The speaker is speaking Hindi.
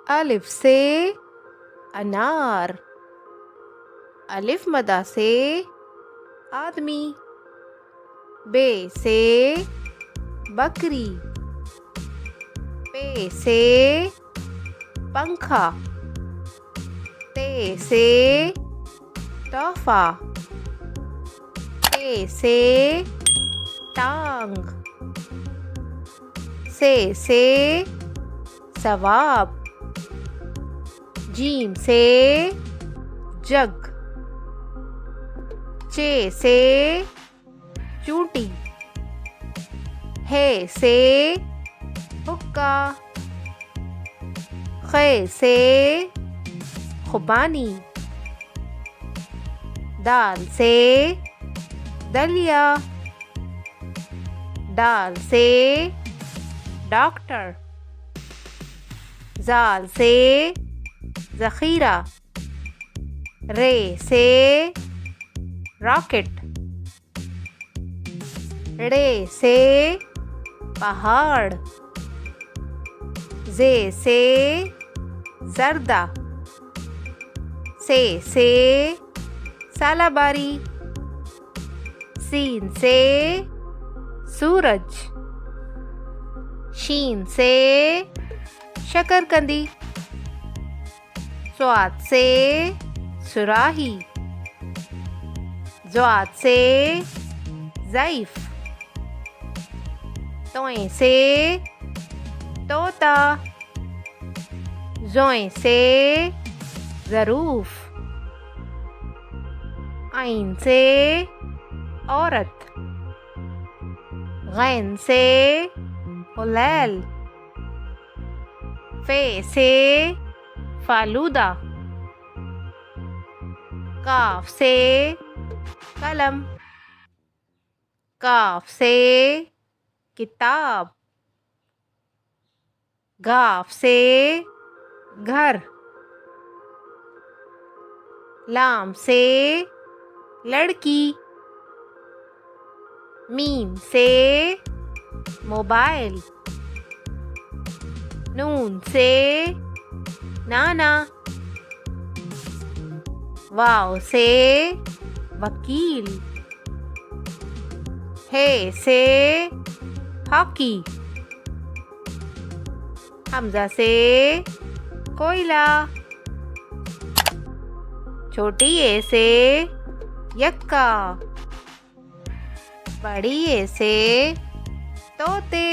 अलिफ से अनार। अलिफ मदा से आदमी। बे से बकरी। पे से पंखा। ते से तोहफा। ते से टांग। से सवाब। जीम से जग। चे से चूटी। है से हुक्का। खे से खुबानी। दाल से दलिया। दाल से डॉक्टर। जाल से ज़ख़ीरा। रे से रॉकेट। रे से पहाड़। जे से जर्दा। से सालाबारी। सीन से सूरज। शीन से शकरकंदी। स्वाद से सुराही। ज़्वाद से ज़ईफ। तोए से तोता। ज़ोए से ज़रूफ। आइन से औरत। गैन से उलैल। फे से फालूदा। काफ से कलम। काफ से किताब। गाफ से घर। लाम से लड़की। मीम से मोबाइल। नून से नाना। वाव से वकील। हे से हॉकी। हमजा से कोयला। छोटी ए से यक्का। बड़ी ए से तोते।